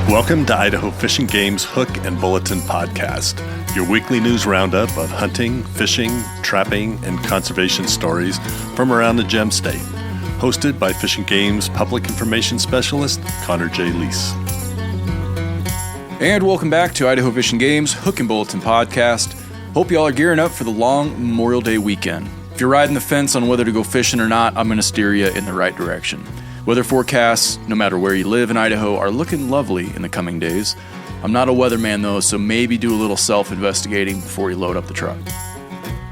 Welcome to Idaho Fish and Game's Hook and Bulletin podcast, your weekly news roundup of hunting, fishing, trapping, and conservation stories from around the Gem State. Hosted by Fish and Game's Public Information Specialist, Connor J. Lease. And welcome back to Idaho Fish and Game's Hook and Bulletin podcast. Hope y'all are gearing up for the long Memorial Day weekend. If you're riding the fence on whether to go fishing or not, I'm going to steer you in the right direction. Weather forecasts, no matter where you live in Idaho, are looking lovely in the coming days. I'm not a weatherman though, so maybe do a little self-investigating before you load up the truck.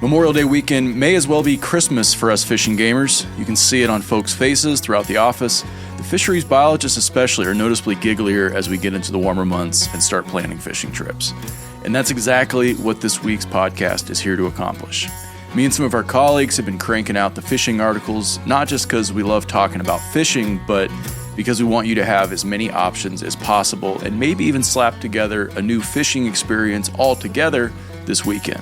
Memorial Day weekend may as well be Christmas for us fishing gamers. You can see it on folks' faces throughout the office. The fisheries biologists especially are noticeably gigglier as we get into the warmer months and start planning fishing trips. And that's exactly what this week's podcast is here to accomplish. Me and some of our colleagues have been cranking out the fishing articles, not just because we love talking about fishing, but because we want you to have as many options as possible and maybe even slap together a new fishing experience all together this weekend.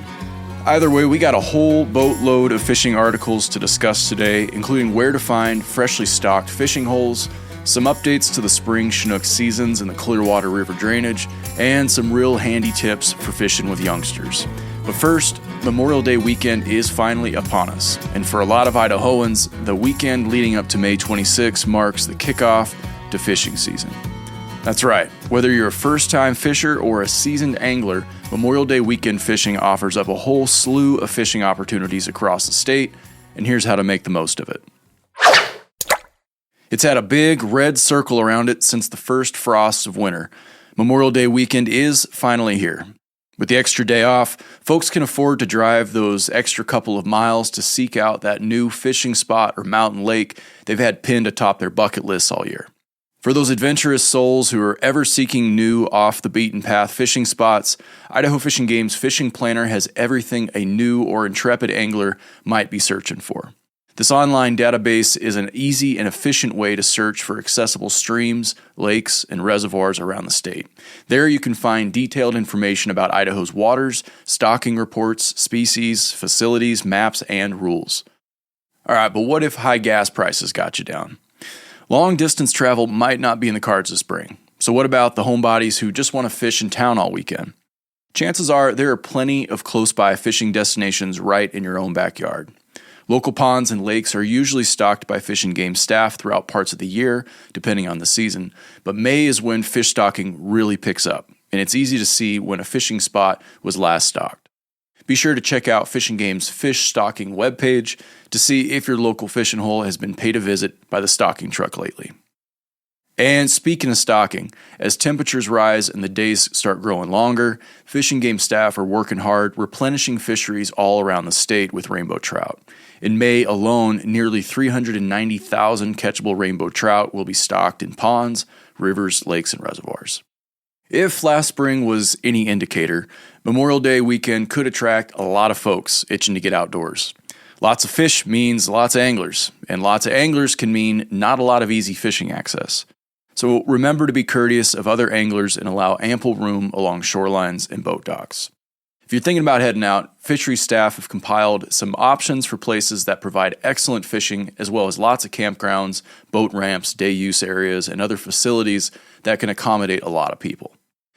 Either way, we got a whole boatload of fishing articles to discuss today, including where to find freshly stocked fishing holes, some updates to the spring Chinook seasons and the Clearwater River drainage, and some real handy tips for fishing with youngsters. But first, Memorial Day weekend is finally upon us, and for a lot of Idahoans, the weekend leading up to May 26 marks the kickoff to fishing season. That's right, whether you're a first-time fisher or a seasoned angler, Memorial Day weekend fishing offers up a whole slew of fishing opportunities across the state, and here's how to make the most of it. It's had a big red circle around it since the first frosts of winter. Memorial Day weekend is finally here. With the extra day off, folks can afford to drive those extra couple of miles to seek out that new fishing spot or mountain lake they've had pinned atop their bucket lists all year. For those adventurous souls who are ever seeking new off-the-beaten-path fishing spots, Idaho Fish and Game's Fishing Planner has everything a new or intrepid angler might be searching for. This online database is an easy and efficient way to search for accessible streams, lakes, and reservoirs around the state. There you can find detailed information about Idaho's waters, stocking reports, species, facilities, maps, and rules. All right, but what if high gas prices got you down? Long-distance travel might not be in the cards this spring. So what about the homebodies who just want to fish in town all weekend? Chances are there are plenty of close-by fishing destinations right in your own backyard. Local ponds and lakes are usually stocked by Fish and Game staff throughout parts of the year, depending on the season, but May is when fish stocking really picks up, and it's easy to see when a fishing spot was last stocked. Be sure to check out Fish and Game's fish stocking webpage to see if your local fishing hole has been paid a visit by the stocking truck lately. And speaking of stocking, as temperatures rise and the days start growing longer, Fish and Game staff are working hard replenishing fisheries all around the state with rainbow trout. In May alone, nearly 390,000 catchable rainbow trout will be stocked in ponds, rivers, lakes, and reservoirs. If last spring was any indicator, Memorial Day weekend could attract a lot of folks itching to get outdoors. Lots of fish means lots of anglers, and lots of anglers can mean not a lot of easy fishing access. So remember to be courteous of other anglers and allow ample room along shorelines and boat docks. If you're thinking about heading out, fisheries staff have compiled some options for places that provide excellent fishing, as well as lots of campgrounds, boat ramps, day use areas, and other facilities that can accommodate a lot of people.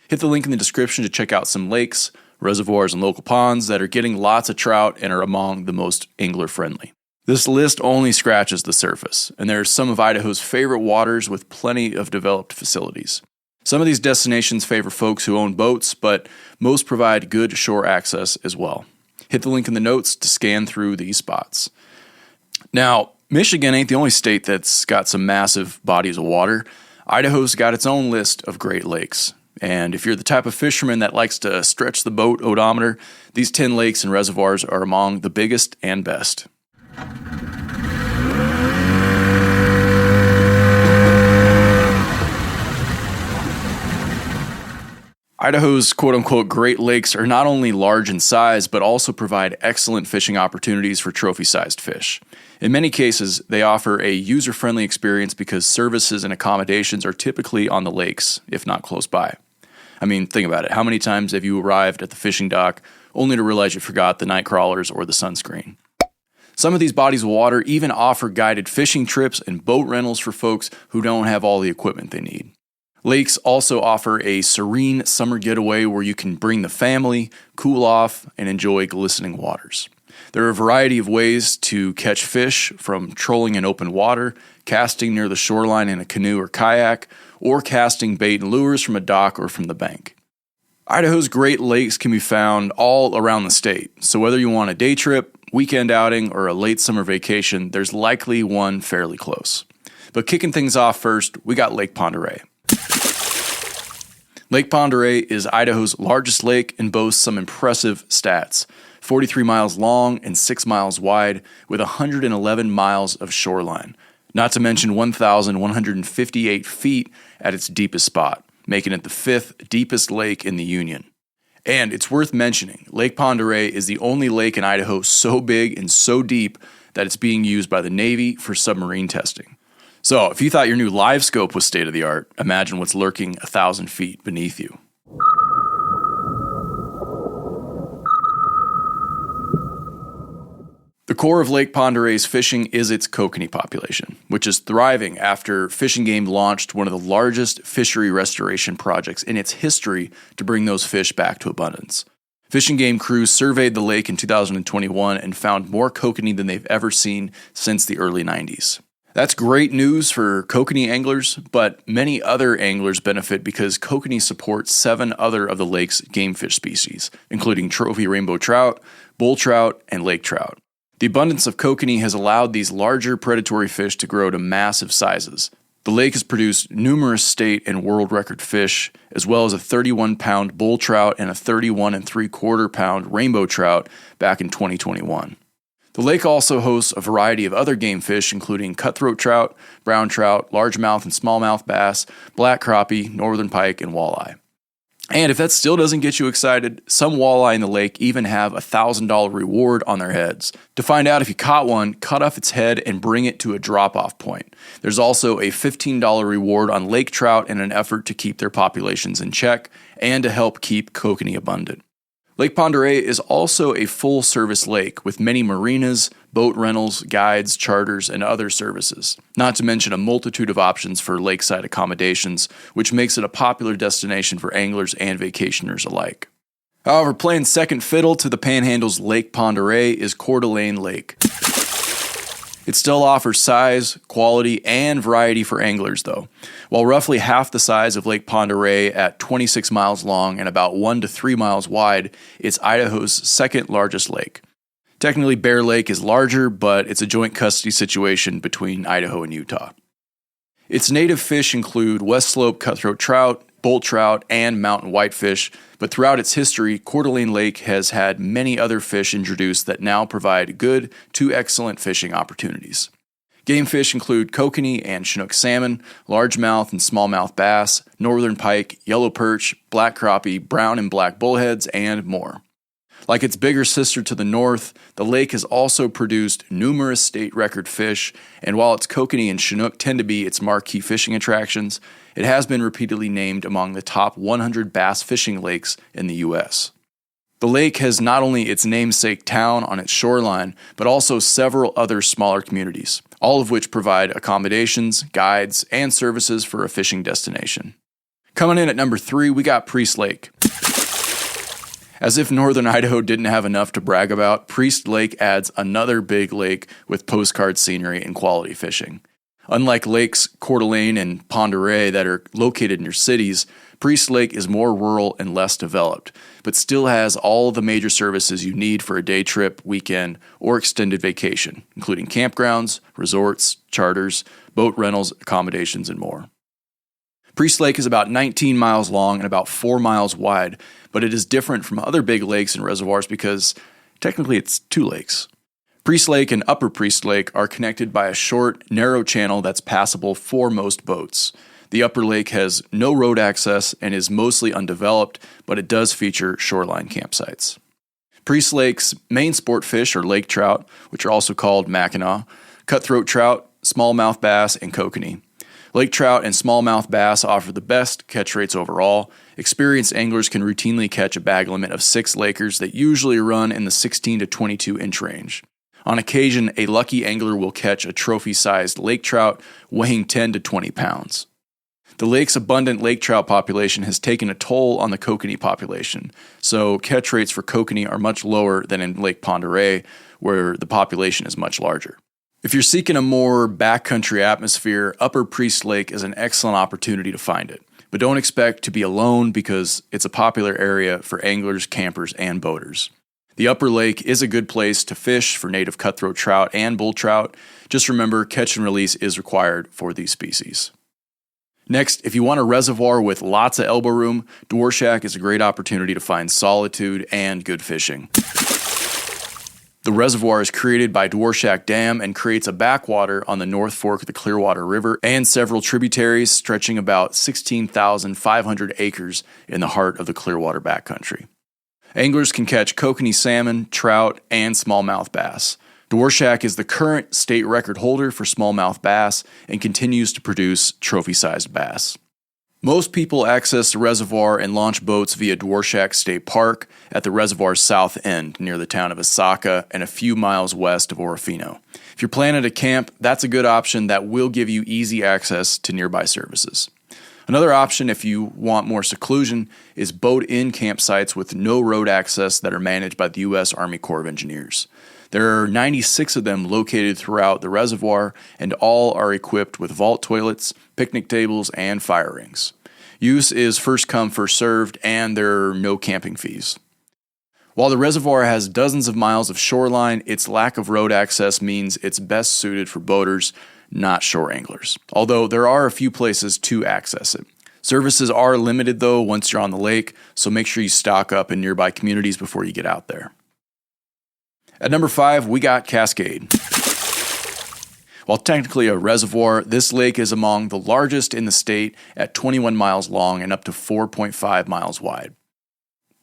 Hit the link in the description to check out some lakes, reservoirs, and local ponds that are getting lots of trout and are among the most angler-friendly. This list only scratches the surface, and there are some of Idaho's favorite waters with plenty of developed facilities. Some of these destinations favor folks who own boats, but most provide good shore access as well. Hit the link in the notes to scan through these spots. Now, Michigan ain't the only state that's got some massive bodies of water. Idaho's got its own list of Great Lakes. And if you're the type of fisherman that likes to stretch the boat odometer, these 10 lakes and reservoirs are among the biggest and best. Idaho's quote-unquote Great Lakes are not only large in size, but also provide excellent fishing opportunities for trophy-sized fish. In many cases, they offer a user-friendly experience because services and accommodations are typically on the lakes, if not close by. I mean, think about it. How many times have you arrived at the fishing dock only to realize you forgot the night crawlers or the sunscreen? Some of these bodies of water even offer guided fishing trips and boat rentals for folks who don't have all the equipment they need. Lakes also offer a serene summer getaway where you can bring the family, cool off, and enjoy glistening waters. There are a variety of ways to catch fish, from trolling in open water, casting near the shoreline in a canoe or kayak, or casting bait and lures from a dock or from the bank. Idaho's Great Lakes can be found all around the state, so whether you want a day trip, weekend outing, or a late summer vacation, there's likely one fairly close. But kicking things off first, we got Lake Pend Oreille. Lake Pend Oreille is Idaho's largest lake and boasts some impressive stats. 43 miles long and 6 miles wide, with 111 miles of shoreline, not to mention 1,158 feet at its deepest spot, making it the 5th deepest lake in the Union. And it's worth mentioning, Lake Pend Oreille is the only lake in Idaho so big and so deep that it's being used by the Navy for submarine testing. So, if you thought your new live scope was state-of-the-art, imagine what's lurking 1,000 feet beneath you. The core of Lake Pend Oreille's fishing is its kokanee population, which is thriving after Fish and Game launched one of the largest fishery restoration projects in its history to bring those fish back to abundance. Fish and Game crews surveyed the lake in 2021 and found more kokanee than they've ever seen since the early 90s. That's great news for kokanee anglers, but many other anglers benefit because kokanee supports 7 other of the lake's game fish species, including trophy rainbow trout, bull trout, and lake trout. The abundance of kokanee has allowed these larger predatory fish to grow to massive sizes. The lake has produced numerous state and world record fish, as well as a 31-pound bull trout and a 31 3/4-pound rainbow trout back in 2021. The lake also hosts a variety of other game fish, including cutthroat trout, brown trout, largemouth and smallmouth bass, black crappie, northern pike, and walleye. And if that still doesn't get you excited, some walleye in the lake even have a $1,000 reward on their heads. To find out if you caught one, cut off its head and bring it to a drop-off point. There's also a $15 reward on lake trout in an effort to keep their populations in check and to help keep kokanee abundant. Lake Pend Oreille is also a full-service lake with many marinas, boat rentals, guides, charters, and other services, not to mention a multitude of options for lakeside accommodations, which makes it a popular destination for anglers and vacationers alike. However, playing second fiddle to the Panhandle's Lake Pend Oreille is Coeur d'Alene Lake. It still offers size, quality, and variety for anglers, though. While roughly half the size of Lake Pend Oreille at 26 miles long and about 1 to 3 miles wide, it's Idaho's second largest lake. Technically, Bear Lake is larger, but it's a joint custody situation between Idaho and Utah. Its native fish include West Slope cutthroat trout, bull trout, and mountain whitefish, but throughout its history, Coeur d'Alene Lake has had many other fish introduced that now provide good to excellent fishing opportunities. Game fish include kokanee and Chinook salmon, largemouth and smallmouth bass, northern pike, yellow perch, black crappie, brown and black bullheads, and more. Like its bigger sister to the north, the lake has also produced numerous state record fish, and while its kokanee and Chinook tend to be its marquee fishing attractions, it has been repeatedly named among the top 100 bass fishing lakes in the U.S. The lake has not only its namesake town on its shoreline, but also several other smaller communities, all of which provide accommodations, guides, and services for a fishing destination. Coming in at number 3, we got Priest Lake. As if northern Idaho didn't have enough to brag about, Priest Lake adds another big lake with postcard scenery and quality fishing. Unlike lakes Coeur d'Alene and Pend Oreille that are located near cities, Priest Lake is more rural and less developed, but still has all the major services you need for a day trip, weekend, or extended vacation, including campgrounds, resorts, charters, boat rentals, accommodations, and more. Priest Lake is about 19 miles long and about 4 miles wide, but it is different from other big lakes and reservoirs because technically it's 2 lakes. Priest Lake and Upper Priest Lake are connected by a short, narrow channel that's passable for most boats. The Upper Lake has no road access and is mostly undeveloped, but it does feature shoreline campsites. Priest Lake's main sport fish are lake trout, which are also called mackinaw, cutthroat trout, smallmouth bass, and kokanee. Lake trout and smallmouth bass offer the best catch rates overall. Experienced anglers can routinely catch a bag limit of 6 lakers that usually run in the 16 to 22 inch range. On occasion, a lucky angler will catch a trophy-sized lake trout weighing 10 to 20 pounds. The lake's abundant lake trout population has taken a toll on the kokanee population, so catch rates for kokanee are much lower than in Lake Pend Oreille, where the population is much larger. If you're seeking a more backcountry atmosphere, Upper Priest Lake is an excellent opportunity to find it. But don't expect to be alone because it's a popular area for anglers, campers, and boaters. The Upper Lake is a good place to fish for native cutthroat trout and bull trout. Just remember, catch and release is required for these species. Next, if you want a reservoir with lots of elbow room, Dworshak is a great opportunity to find solitude and good fishing. The reservoir is created by Dworshak Dam and creates a backwater on the North Fork of the Clearwater River and several tributaries stretching about 16,500 acres in the heart of the Clearwater backcountry. Anglers can catch kokanee salmon, trout, and smallmouth bass. Dworshak is the current state record holder for smallmouth bass and continues to produce trophy-sized bass. Most people access the reservoir and launch boats via Dworshak State Park at the reservoir's south end near the town of Osaka and a few miles west of Orofino. If you're planning to camp, that's a good option that will give you easy access to nearby services. Another option, if you want more seclusion, is boat-in campsites with no road access that are managed by the U.S. Army Corps of Engineers. There are 96 of them located throughout the reservoir, and all are equipped with vault toilets, picnic tables, and fire rings. Use is first come, first served, and there are no camping fees. While the reservoir has dozens of miles of shoreline, its lack of road access means it's best suited for boaters, not shore anglers, although there are a few places to access it. Services are limited, though, once you're on the lake, so make sure you stock up in nearby communities before you get out there. At number 5, we got Cascade. While technically a reservoir, this lake is among the largest in the state at 21 miles long and up to 4.5 miles wide.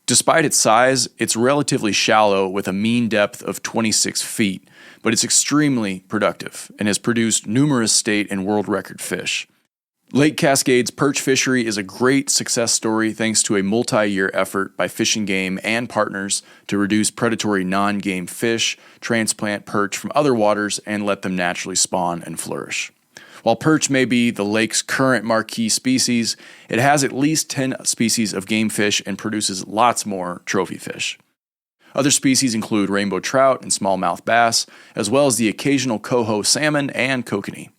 Despite its size, it's relatively shallow with a mean depth of 26 feet, but it's extremely productive and has produced numerous state and world record fish. Lake Cascade's perch fishery is a great success story thanks to a multi-year effort by Fish and Game and partners to reduce predatory non-game fish, transplant perch from other waters, and let them naturally spawn and flourish. While perch may be the lake's current marquee species, it has at least 10 species of game fish and produces lots more trophy fish. Other species include rainbow trout and smallmouth bass, as well as the occasional coho salmon and kokanee.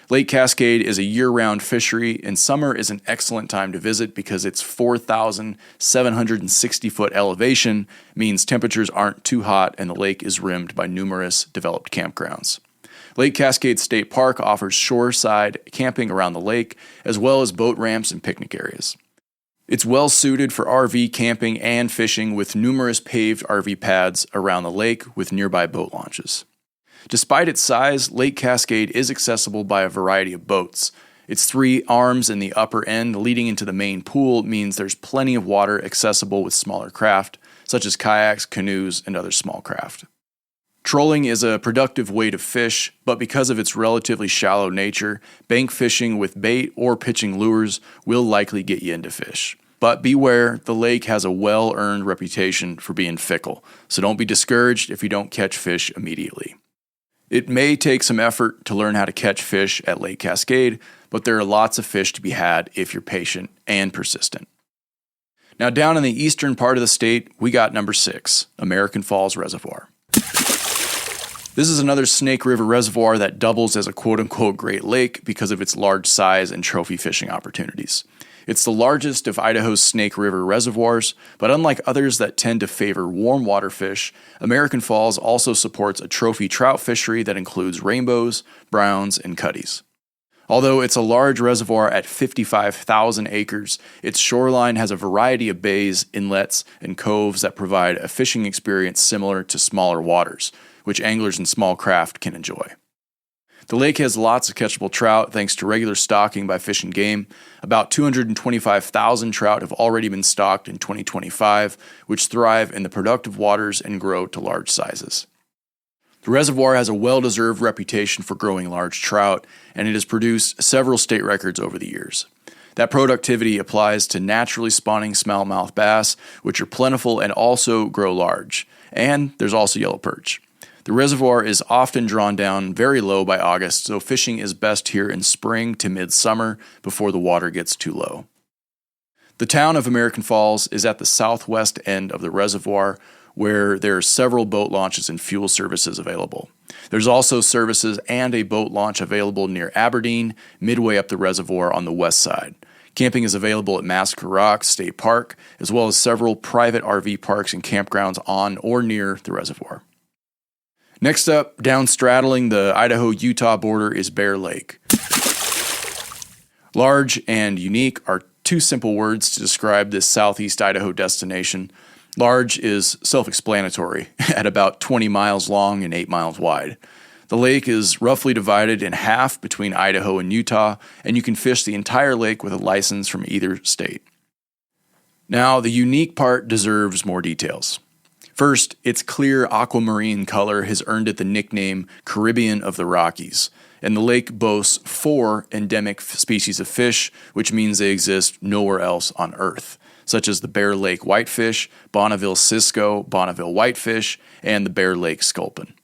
Lake Cascade is a year-round fishery, and summer is an excellent time to visit because its 4,760-foot elevation means temperatures aren't too hot and the lake is rimmed by numerous developed campgrounds. Lake Cascade State Park offers shoreside camping around the lake, as well as boat ramps and picnic areas. It's well suited for RV camping and fishing with numerous paved RV pads around the lake with nearby boat launches. Despite its size, Lake Cascade is accessible by a variety of boats. Its 3 arms in the upper end leading into the main pool means there's plenty of water accessible with smaller craft, such as kayaks, canoes, and other small craft. Trolling is a productive way to fish, but because of its relatively shallow nature, bank fishing with bait or pitching lures will likely get you into fish. But beware, the lake has a well-earned reputation for being fickle, so don't be discouraged if you don't catch fish immediately. It may take some effort to learn how to catch fish at Lake Cascade, but there are lots of fish to be had if you're patient and persistent. Now down in the eastern part of the state, we got number 6, American Falls Reservoir. This is another Snake River reservoir that doubles as a quote-unquote Great Lake because of its large size and trophy fishing opportunities. It's the largest of Idaho's Snake River reservoirs, but unlike others that tend to favor warm water fish, American Falls also supports a trophy trout fishery that includes rainbows, browns, and cutties. Although it's a large reservoir at 55,000 acres, its shoreline has a variety of bays, inlets, and coves that provide a fishing experience similar to smaller waters, which anglers and small craft can enjoy. The lake has lots of catchable trout thanks to regular stocking by Fish and Game. About 225,000 trout have already been stocked in 2025, which thrive in the productive waters and grow to large sizes. The reservoir has a well-deserved reputation for growing large trout, and it has produced several state records over the years. That productivity applies to naturally spawning smallmouth bass, which are plentiful and also grow large. And there's also yellow perch. The reservoir is often drawn down very low by August, so fishing is best here in spring to midsummer before the water gets too low. The town of American Falls is at the southwest end of the reservoir, where there are several boat launches and fuel services available. There's also services and a boat launch available near Aberdeen, midway up the reservoir on the west side. Camping is available at Massacre Rock State Park, as well as several private RV parks and campgrounds on or near the reservoir. Next up, down straddling the Idaho-Utah border is Bear Lake. Large and unique are two simple words to describe this southeast Idaho destination. Large is self-explanatory, at about 20 miles long and 8 miles wide. The lake is roughly divided in half between Idaho and Utah, and you can fish the entire lake with a license from either state. Now, the unique part deserves more details. First, its clear aquamarine color has earned it the nickname Caribbean of the Rockies, and the lake boasts 4 endemic species of fish, which means they exist nowhere else on Earth, such as the Bear Lake whitefish, Bonneville cisco, Bonneville whitefish, and the Bear Lake sculpin.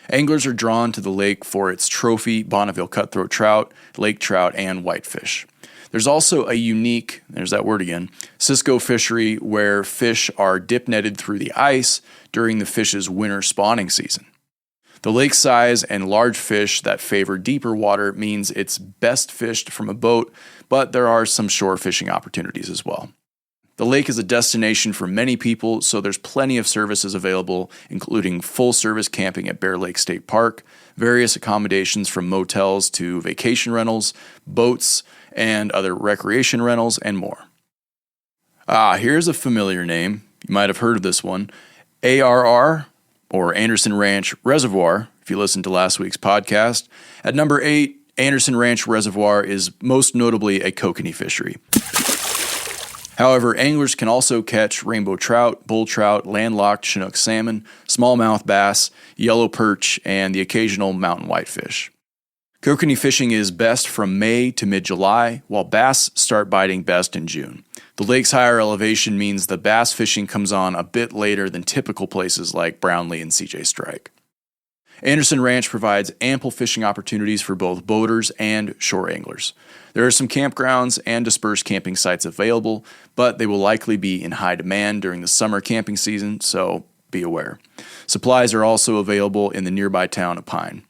Anglers are drawn to the lake for its trophy Bonneville cutthroat trout, lake trout, and whitefish. There's also a unique, there's that word again, cisco fishery where fish are dip netted through the ice during the fish's winter spawning season. The lake size and large fish that favor deeper water means it's best fished from a boat, but there are some shore fishing opportunities as well. The lake is a destination for many people, so there's plenty of services available, including full-service camping at Bear Lake State Park, various accommodations from motels to vacation rentals, boats, and other recreation rentals, and more. Here's a familiar name. You might have heard of this one. ARR, or Anderson Ranch Reservoir, if you listened to last week's podcast. At number 8, Anderson Ranch Reservoir is most notably a kokanee fishery. However, anglers can also catch rainbow trout, bull trout, landlocked Chinook salmon, smallmouth bass, yellow perch, and the occasional mountain whitefish. Kokanee fishing is best from May to mid-July, while bass start biting best in June. The lake's higher elevation means the bass fishing comes on a bit later than typical places like Brownlee and CJ Strike. Anderson Ranch provides ample fishing opportunities for both boaters and shore anglers. There are some campgrounds and dispersed camping sites available, but they will likely be in high demand during the summer camping season, so be aware. Supplies are also available in the nearby town of Pine.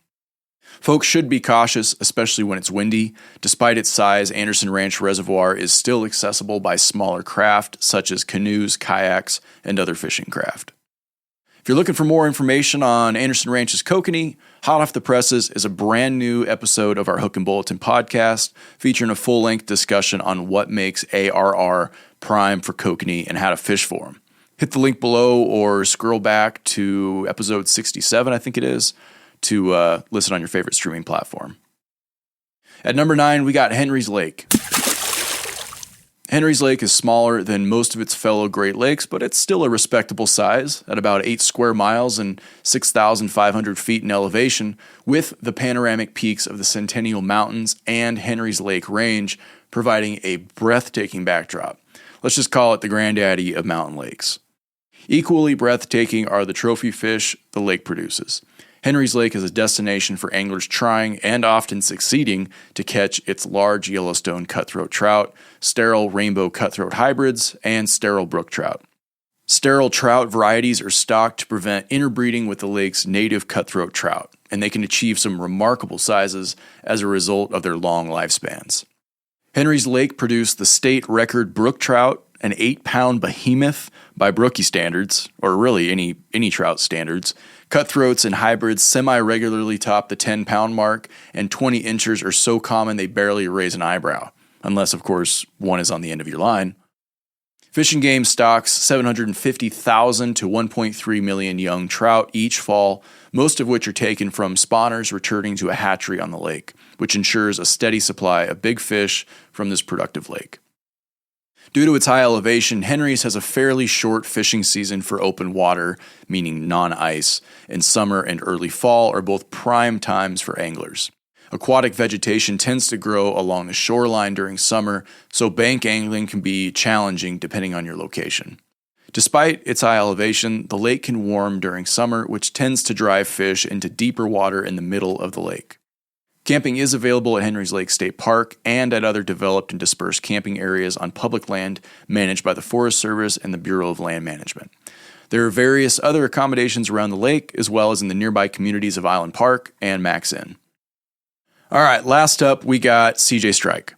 Folks should be cautious, especially when it's windy. Despite its size, Anderson Ranch Reservoir is still accessible by smaller craft, such as canoes, kayaks, and other fishing craft. If you're looking for more information on Anderson Ranch's kokanee, hot off the presses is a brand new episode of our Hook and Bulletin podcast featuring a full-length discussion on what makes ARR prime for kokanee and how to fish for them. Hit the link below or scroll back to episode 67, I think it is, to listen on your favorite streaming platform. At number 9, we got Henry's Lake. Henry's Lake is smaller than most of its fellow Great Lakes, but it's still a respectable size at about 8 square miles and 6,500 feet in elevation, with the panoramic peaks of the Centennial Mountains and Henry's Lake Range providing a breathtaking backdrop. Let's just call it the granddaddy of mountain lakes. Equally breathtaking are the trophy fish the lake produces. Henry's Lake is a destination for anglers trying and often succeeding to catch its large Yellowstone cutthroat trout, sterile rainbow cutthroat hybrids, and sterile brook trout. Sterile trout varieties are stocked to prevent interbreeding with the lake's native cutthroat trout, and they can achieve some remarkable sizes as a result of their long lifespans. Henry's Lake produced the state record brook trout, an 8-pound behemoth by brookie standards, or really any trout standards. Cutthroats and hybrids semi-regularly top the 10-pound mark, and 20 inchers are so common they barely raise an eyebrow, unless, of course, one is on the end of your line. Fish and Game stocks 750,000 to 1.3 million young trout each fall, most of which are taken from spawners returning to a hatchery on the lake, which ensures a steady supply of big fish from this productive lake. Due to its high elevation, Henry's has a fairly short fishing season for open water, meaning non-ice, and summer and early fall are both prime times for anglers. Aquatic vegetation tends to grow along the shoreline during summer, so bank angling can be challenging depending on your location. Despite its high elevation, the lake can warm during summer, which tends to drive fish into deeper water in the middle of the lake. Camping is available at Henry's Lake State Park and at other developed and dispersed camping areas on public land managed by the Forest Service and the Bureau of Land Management. There are various other accommodations around the lake, as well as in the nearby communities of Island Park and Max Inn. All right, last up, we got CJ Strike.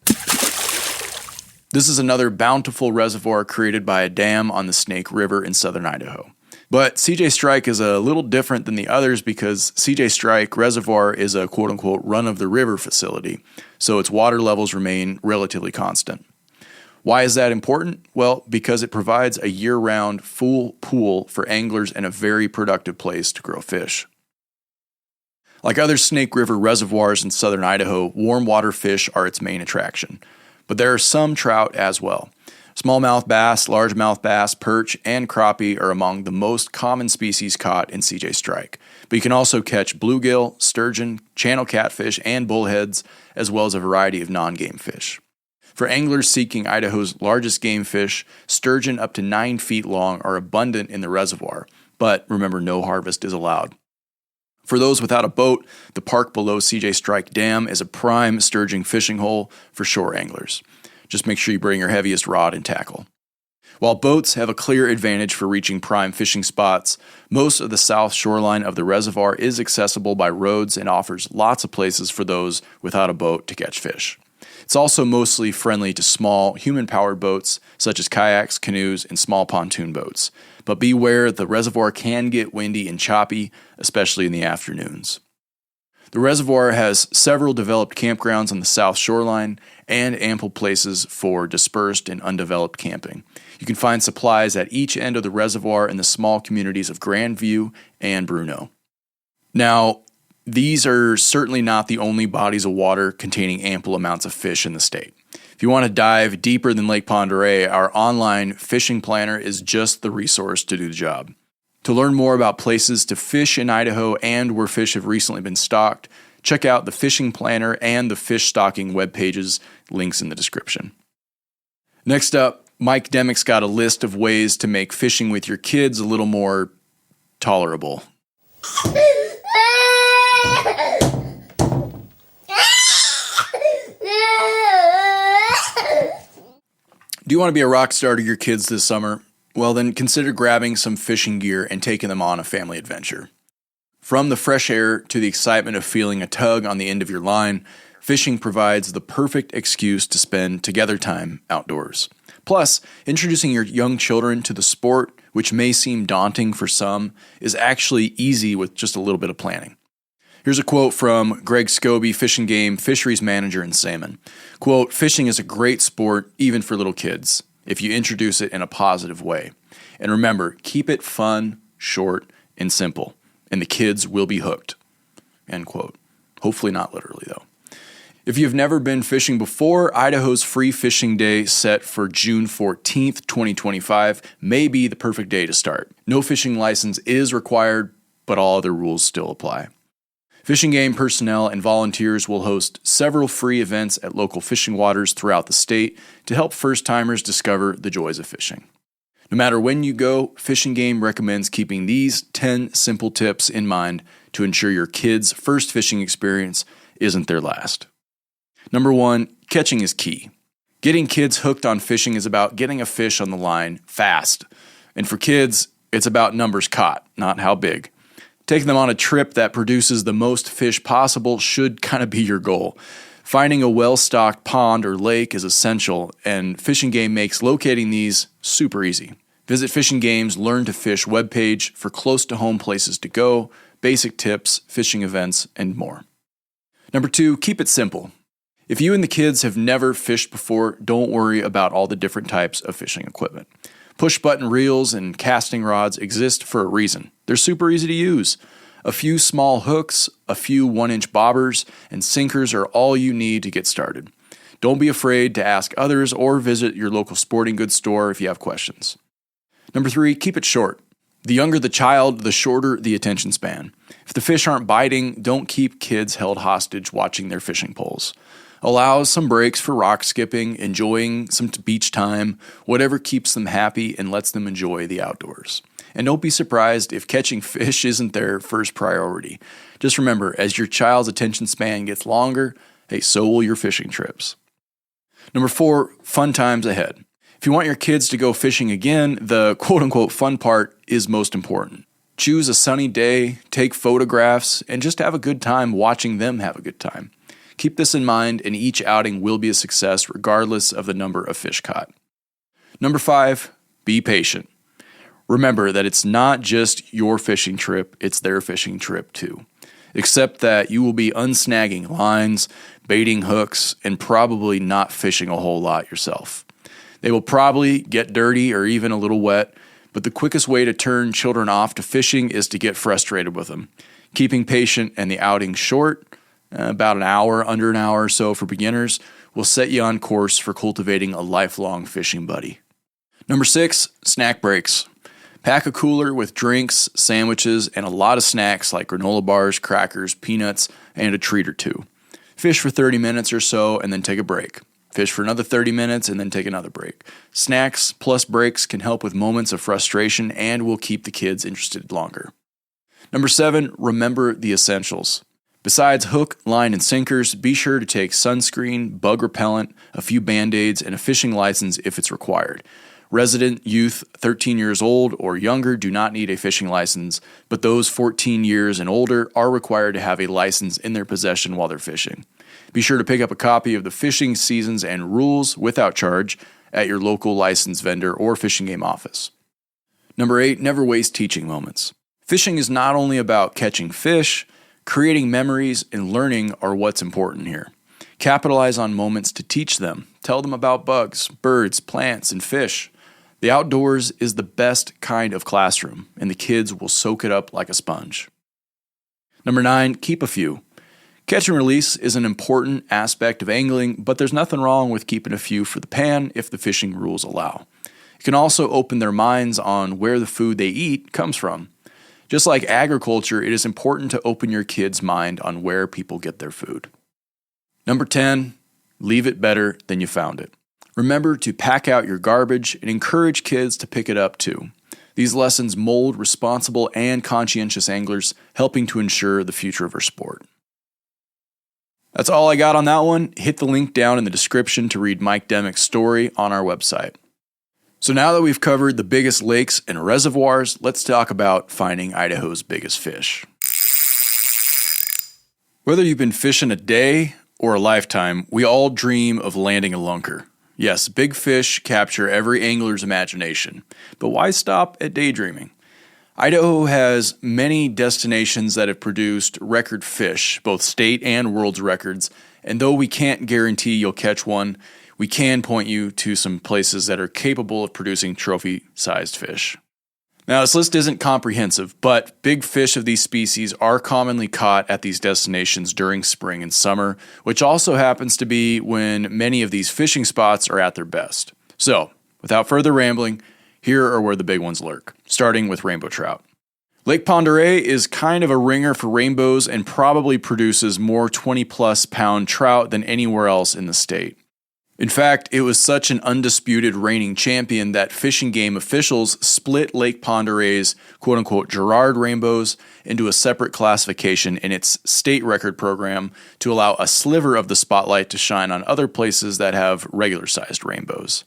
This is another bountiful reservoir created by a dam on the Snake River in southern Idaho. But CJ Strike is a little different than the others because CJ Strike Reservoir is a quote-unquote run-of-the-river facility, so its water levels remain relatively constant. Why is that important? Well, because it provides a year-round full pool for anglers and a very productive place to grow fish. Like other Snake River reservoirs in southern Idaho, warm water fish are its main attraction. But there are some trout as well. Smallmouth bass, largemouth bass, perch, and crappie are among the most common species caught in CJ Strike. But you can also catch bluegill, sturgeon, channel catfish, and bullheads, as well as a variety of non-game fish. For anglers seeking Idaho's largest game fish, sturgeon up to 9 feet long are abundant in the reservoir, but remember, no harvest is allowed. For those without a boat, the park below CJ Strike Dam is a prime sturgeon fishing hole for shore anglers. Just make sure you bring your heaviest rod and tackle. While boats have a clear advantage for reaching prime fishing spots, most of the south shoreline of the reservoir is accessible by roads and offers lots of places for those without a boat to catch fish. It's also mostly friendly to small, human-powered boats such as kayaks, canoes, and small pontoon boats. But beware, the reservoir can get windy and choppy, especially in the afternoons. The reservoir has several developed campgrounds on the south shoreline and ample places for dispersed and undeveloped camping. You can find supplies at each end of the reservoir in the small communities of Grandview and Bruno. Now, these are certainly not the only bodies of water containing ample amounts of fish in the state. If you want to dive deeper than Lake Pend Oreille, our online fishing planner is just the resource to do the job. To learn more about places to fish in Idaho and where fish have recently been stocked, check out the fishing planner and the fish stocking web pages, links in the description. Next up, Mike Demick's got a list of ways to make fishing with your kids a little more tolerable. Do you want to be a rock star to your kids this summer? Well, then consider grabbing some fishing gear and taking them on a family adventure. From the fresh air to the excitement of feeling a tug on the end of your line, fishing provides the perfect excuse to spend together time outdoors. Plus, introducing your young children to the sport, which may seem daunting for some, is actually easy with just a little bit of planning. Here's a quote from Greg Scobie, Fish and Game Fisheries Manager in Salmon. Quote, "Fishing is a great sport, even for little kids, if you introduce it in a positive way. And remember, keep it fun, short, and simple, and the kids will be hooked." End quote. Hopefully not literally, though. If you've never been fishing before, Idaho's Free Fishing Day set for June 14th, 2025 may be the perfect day to start. No fishing license is required, but all other rules still apply. Fishing Game personnel and volunteers will host several free events at local fishing waters throughout the state to help first-timers discover the joys of fishing. No matter when you go, Fishing Game recommends keeping these 10 simple tips in mind to ensure your kids' first fishing experience isn't their last. Number 1, catching is key. Getting kids hooked on fishing is about getting a fish on the line fast. And for kids, it's about numbers caught, not how big. Taking them on a trip that produces the most fish possible should kind of be your goal. Finding a well-stocked pond or lake is essential, and Fishing Game makes locating these super easy. Visit Fishing Game's Learn to Fish webpage for close-to-home places to go, basic tips, fishing events, and more. Number 2, keep it simple. If you and the kids have never fished before, don't worry about all the different types of fishing equipment. Push-button reels and casting rods exist for a reason. They're super easy to use. A few small hooks, a few 1-inch bobbers, and sinkers are all you need to get started. Don't be afraid to ask others or visit your local sporting goods store if you have questions. Number 3, keep it short. The younger the child, the shorter the attention span. If the fish aren't biting, don't keep kids held hostage watching their fishing poles. allows some breaks for rock skipping, enjoying some beach time, whatever keeps them happy and lets them enjoy the outdoors. And don't be surprised if catching fish isn't their first priority. Just remember, as your child's attention span gets longer, hey, so will your fishing trips. Number 4, fun times ahead. If you want your kids to go fishing again, the quote-unquote fun part is most important. Choose a sunny day, take photographs, and just have a good time watching them have a good time. Keep this in mind, and each outing will be a success regardless of the number of fish caught. Number 5, be patient. Remember that it's not just your fishing trip, it's their fishing trip too. Except that you will be unsnagging lines, baiting hooks, and probably not fishing a whole lot yourself. They will probably get dirty or even a little wet, but the quickest way to turn children off to fishing is to get frustrated with them. Keeping patient and the outing short, about an hour, under an hour or so for beginners, will set you on course for cultivating a lifelong fishing buddy. Number 6, snack breaks. Pack a cooler with drinks, sandwiches, and a lot of snacks like granola bars, crackers, peanuts, and a treat or two. Fish for 30 minutes or so and then take a break. Fish for another 30 minutes and then take another break. Snacks plus breaks can help with moments of frustration and will keep the kids interested longer. Number 7, remember the essentials. Besides hook, line, and sinkers, be sure to take sunscreen, bug repellent, a few Band-Aids, and a fishing license if it's required. Resident youth 13 years old or younger do not need a fishing license, but those 14 years and older are required to have a license in their possession while they're fishing. Be sure to pick up a copy of the fishing seasons and rules without charge at your local license vendor or fishing game office. Number 8, never waste teaching moments. Fishing is not only about catching fish, creating memories and learning are what's important here. Capitalize on moments to teach them. Tell them about bugs, birds, plants, and fish. The outdoors is the best kind of classroom, and the kids will soak it up like a sponge. Number 9, keep a few. Catch and release is an important aspect of angling, but there's nothing wrong with keeping a few for the pan if the fishing rules allow. It can also open their minds on where the food they eat comes from. Just like agriculture, it is important to open your kids' mind on where people get their food. Number 10, leave it better than you found it. Remember to pack out your garbage and encourage kids to pick it up too. These lessons mold responsible and conscientious anglers, helping to ensure the future of our sport. That's all I got on that one. Hit the link down in the description to read Mike Demick's story on our website. So now that we've covered the biggest lakes and reservoirs, let's talk about finding Idaho's biggest fish. Whether you've been fishing a day or a lifetime, we all dream of landing a lunker. Yes, big fish capture every angler's imagination, but why stop at daydreaming? Idaho has many destinations that have produced record fish, both state and world's records, and though we can't guarantee you'll catch one, we can point you to some places that are capable of producing trophy-sized fish. Now, this list isn't comprehensive, but big fish of these species are commonly caught at these destinations during spring and summer, which also happens to be when many of these fishing spots are at their best. So, without further rambling, here are where the big ones lurk, starting with rainbow trout. Lake Oreille is kind of a ringer for rainbows and probably produces more 20-plus pound trout than anywhere else in the state. In fact, it was such an undisputed reigning champion that fishing game officials split Lake Oreille's quote-unquote Girard rainbows into a separate classification in its state record program to allow a sliver of the spotlight to shine on other places that have regular-sized rainbows.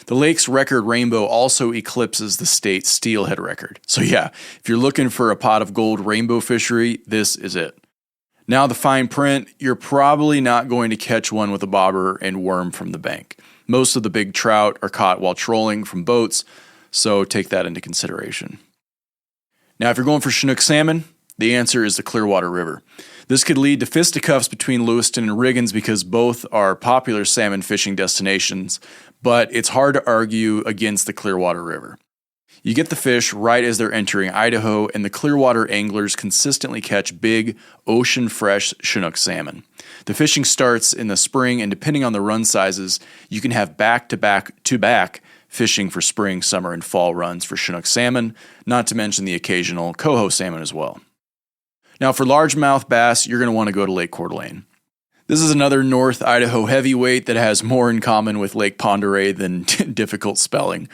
The lake's record rainbow also eclipses the state's steelhead record. So yeah, if you're looking for a pot of gold rainbow fishery, this is it. Now the fine print, you're probably not going to catch one with a bobber and worm from the bank. Most of the big trout are caught while trolling from boats, so take that into consideration. Now if you're going for Chinook salmon, the answer is the Clearwater River. This could lead to fisticuffs between Lewiston and Riggins because both are popular salmon fishing destinations, but it's hard to argue against the Clearwater River. You get the fish right as they're entering Idaho, and the Clearwater anglers consistently catch big, ocean-fresh Chinook salmon. The fishing starts in the spring, and depending on the run sizes, you can have back-to-back fishing for spring, summer, and fall runs for Chinook salmon, not to mention the occasional coho salmon as well. Now, for largemouth bass, you're going to want to go to Lake Coeur d'Alene. This is another North Idaho heavyweight that has more in common with Lake Pend Oreille than difficult spelling.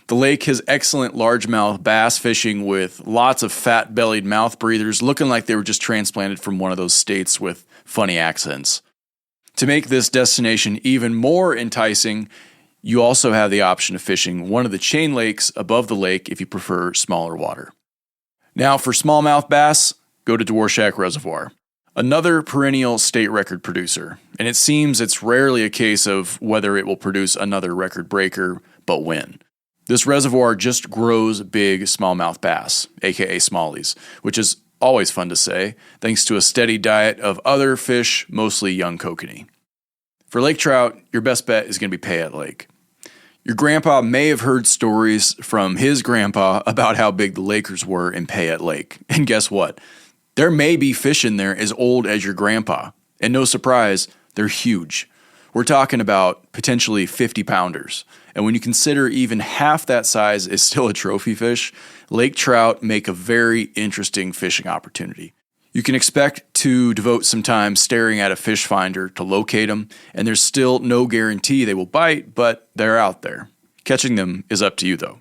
The lake has excellent largemouth bass fishing with lots of fat-bellied mouth breathers looking like they were just transplanted from one of those states with funny accents. To make this destination even more enticing, you also have the option of fishing one of the chain lakes above the lake if you prefer smaller water. Now for smallmouth bass, go to Dworshak Reservoir. Another perennial state record producer, and it seems it's rarely a case of whether it will produce another record breaker, but when. This reservoir just grows big smallmouth bass, aka smallies, which is always fun to say, thanks to a steady diet of other fish, mostly young kokanee. For lake trout, your best bet is going to be Payette Lake. Your grandpa may have heard stories from his grandpa about how big the Lakers were in Payette Lake. And guess what? There may be fish in there as old as your grandpa. And no surprise, they're huge. We're talking about potentially 50-pounders. And when you consider even half that size is still a trophy fish, lake trout make a very interesting fishing opportunity. You can expect to devote some time staring at a fish finder to locate them, and there's still no guarantee they will bite, but they're out there. Catching them is up to you, though.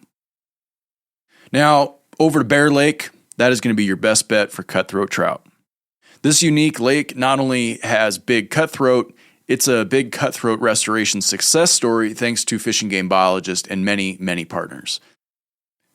Now, over to Bear Lake, that is going to be your best bet for cutthroat trout. This unique lake not only has big cutthroat, it's a big cutthroat restoration success story thanks to Fish and Game biologists and many, many partners.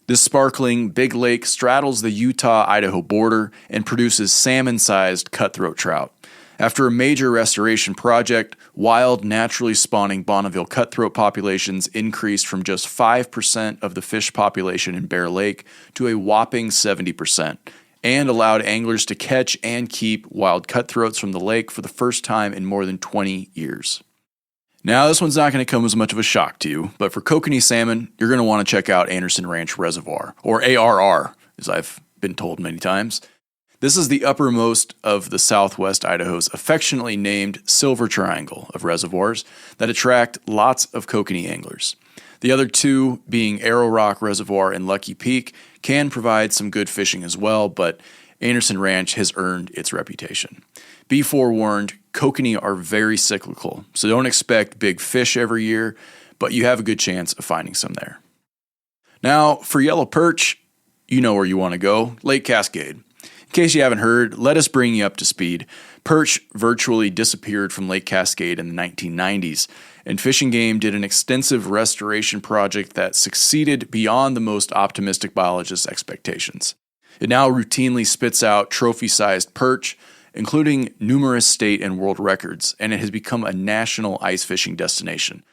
This sparkling big lake straddles the Utah-Idaho border and produces salmon-sized cutthroat trout. After a major restoration project, wild, naturally spawning Bonneville cutthroat populations increased from just 5% of the fish population in Bear Lake to a whopping 70%. And allowed anglers to catch and keep wild cutthroats from the lake for the first time in more than 20 years. Now, this one's not going to come as much of a shock to you, but for kokanee salmon, you're going to want to check out Anderson Ranch Reservoir, or ARR, as I've been told many times. This is the uppermost of the southwest Idaho's affectionately named Silver Triangle of reservoirs that attract lots of kokanee anglers. The other two, being Arrow Rock Reservoir and Lucky Peak, can provide some good fishing as well, but Anderson Ranch has earned its reputation. Be forewarned, kokanee are very cyclical, so don't expect big fish every year, but you have a good chance of finding some there. Now, for yellow perch, you know where you want to go, Lake Cascade. In case you haven't heard, let us bring you up to speed. Perch virtually disappeared from Lake Cascade in the 1990s, and Fish and Game did an extensive restoration project that succeeded beyond the most optimistic biologists' expectations. It now routinely spits out trophy-sized perch, including numerous state and world records, and it has become a national ice fishing destination.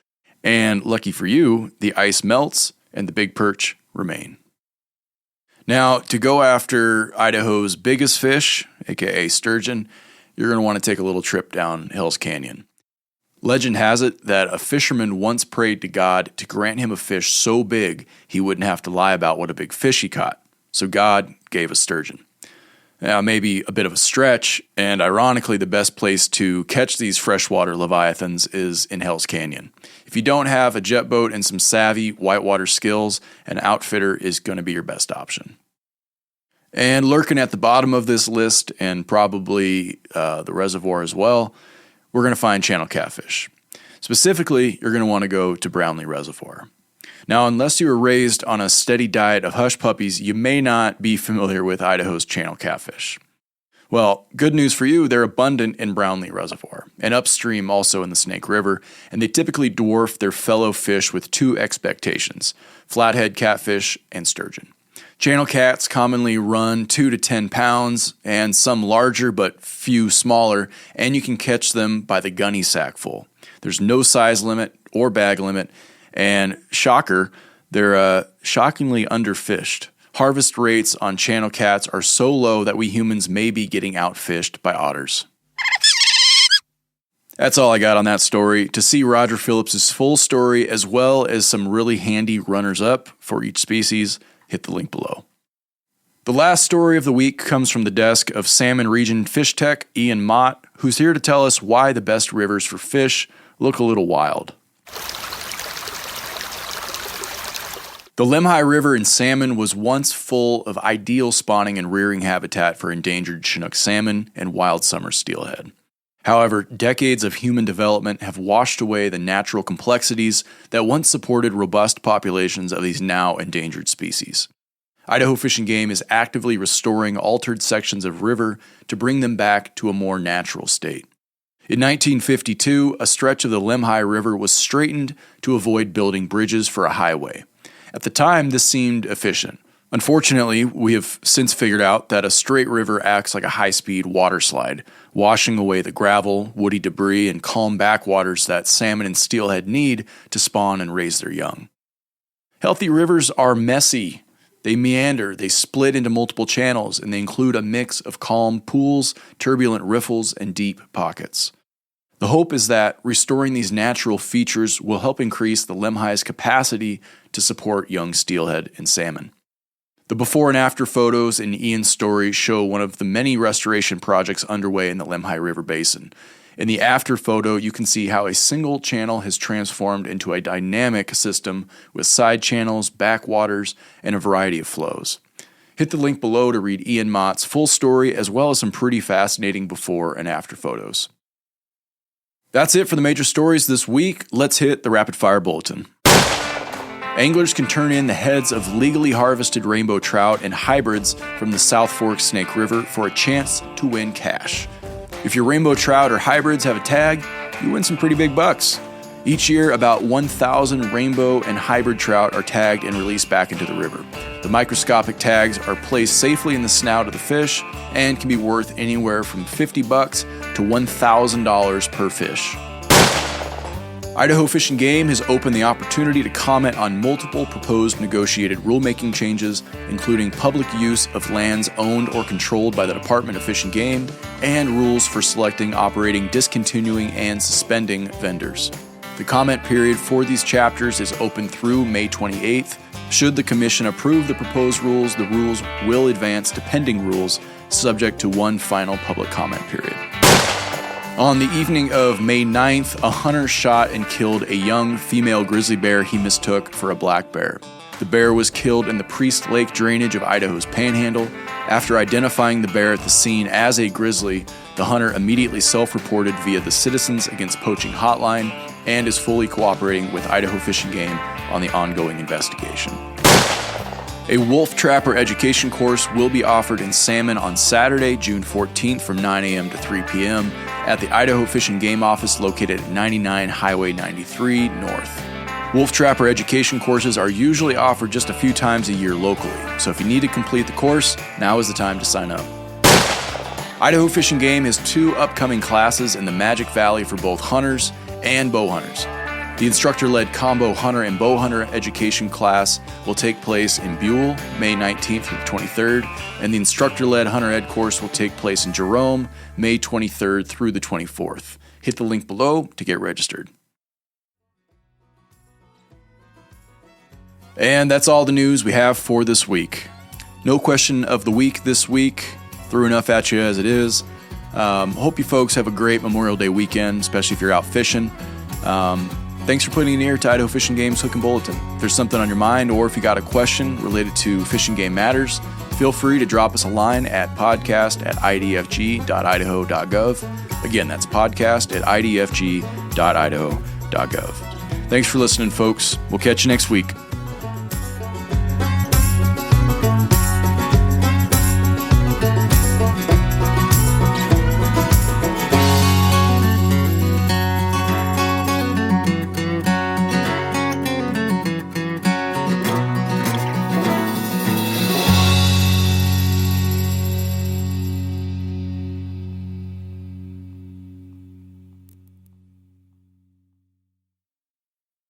And lucky for you, the ice melts and the big perch remain. Now, to go after Idaho's biggest fish, aka sturgeon, you're going to want to take a little trip down Hell's Canyon. Legend has it that a fisherman once prayed to God to grant him a fish so big he wouldn't have to lie about what a big fish he caught. So God gave a sturgeon. Now, maybe a bit of a stretch, and ironically, the best place to catch these freshwater leviathans is in Hell's Canyon. If you don't have a jet boat and some savvy whitewater skills, an outfitter is going to be your best option. And lurking at the bottom of this list, and probably the reservoir as well, we're going to find channel catfish. Specifically, you're going to want to go to Brownlee Reservoir. Now, unless you were raised on a steady diet of hush puppies, you may not be familiar with Idaho's channel catfish. Well, good news for you, they're abundant in Brownlee Reservoir, and upstream also in the Snake River, and they typically dwarf their fellow fish with two expectations: flathead catfish and sturgeon. Channel cats commonly run 2 to 10 pounds, and some larger but few smaller, and you can catch them by the gunny sackful. There's no size limit or bag limit, and shocker, they're shockingly underfished. Harvest rates on channel cats are so low that we humans may be getting outfished by otters. That's all I got on that story. To see Roger Phillips's full story, as well as some really handy runners-up for each species, hit the link below. The last story of the week comes from the desk of Salmon Region Fish Tech Ian Mott, who's here to tell us why the best rivers for fish look a little wild. The Lemhi River in salmon was once full of ideal spawning and rearing habitat for endangered Chinook salmon and wild summer steelhead. However, decades of human development have washed away the natural complexities that once supported robust populations of these now endangered species. Idaho Fish and Game is actively restoring altered sections of river to bring them back to a more natural state. In 1952, a stretch of the Lemhi River was straightened to avoid building bridges for a highway. At the time, this seemed efficient. Unfortunately, we have since figured out that a straight river acts like a high-speed water slide, washing away the gravel, woody debris, and calm backwaters that salmon and steelhead need to spawn and raise their young. Healthy rivers are messy. They meander, they split into multiple channels, and they include a mix of calm pools, turbulent riffles, and deep pockets. The hope is that restoring these natural features will help increase the Lemhi's capacity to support young steelhead and salmon. The before and after photos in Ian's story show one of the many restoration projects underway in the Lemhi River Basin. In the after photo, you can see how a single channel has transformed into a dynamic system with side channels, backwaters, and a variety of flows. Hit the link below to read Ian Mott's full story as well as some pretty fascinating before and after photos. That's it for the major stories this week. Let's hit the rapid fire bulletin. Anglers can turn in the heads of legally harvested rainbow trout and hybrids from the South Fork Snake River for a chance to win cash. If your rainbow trout or hybrids have a tag, you win some pretty big bucks. Each year, about 1,000 rainbow and hybrid trout are tagged and released back into the river. The microscopic tags are placed safely in the snout of the fish and can be worth anywhere from $50 to $1,000 per fish. Idaho Fish and Game has opened the opportunity to comment on multiple proposed negotiated rulemaking changes, including public use of lands owned or controlled by the Department of Fish and Game, and rules for selecting, operating, discontinuing, and suspending vendors. The comment period for these chapters is open through May 28th. Should the Commission approve the proposed rules, the rules will advance to pending rules, subject to one final public comment period. On the evening of May 9th, a hunter shot and killed a young female grizzly bear he mistook for a black bear. The bear was killed in the Priest Lake drainage of Idaho's Panhandle. After identifying the bear at the scene as a grizzly, the hunter immediately self-reported via the Citizens Against Poaching hotline and is fully cooperating with Idaho Fish and Game on the ongoing investigation. A wolf trapper education course will be offered in Salmon on Saturday, June 14th from 9 a.m. to 3 p.m. at the Idaho Fish and Game office located at 99 Highway 93 North. Wolf trapper education courses are usually offered just a few times a year locally, so if you need to complete the course, now is the time to sign up. Idaho Fish and Game has 2 upcoming classes in the Magic Valley for both hunters and bow hunters. The instructor-led combo hunter and bow hunter education class will take place in Buell, May 19th through the 23rd, and the instructor-led hunter ed course will take place in Jerome, May 23rd through the 24th. Hit the link below to get registered. And that's all the news we have for this week. No question of the week this week. Threw enough at you as it is. Hope you folks have a great Memorial Day weekend, especially if you're out fishing. Thanks for putting in ear to Idaho Fish and Game's Hook and Bulletin. If there's something on your mind or if you got a question related to Fish and Game matters, feel free to drop us a line at podcast@idfg.idaho.gov. Again, that's podcast@idfg.idaho.gov. Thanks for listening, folks. We'll catch you next week.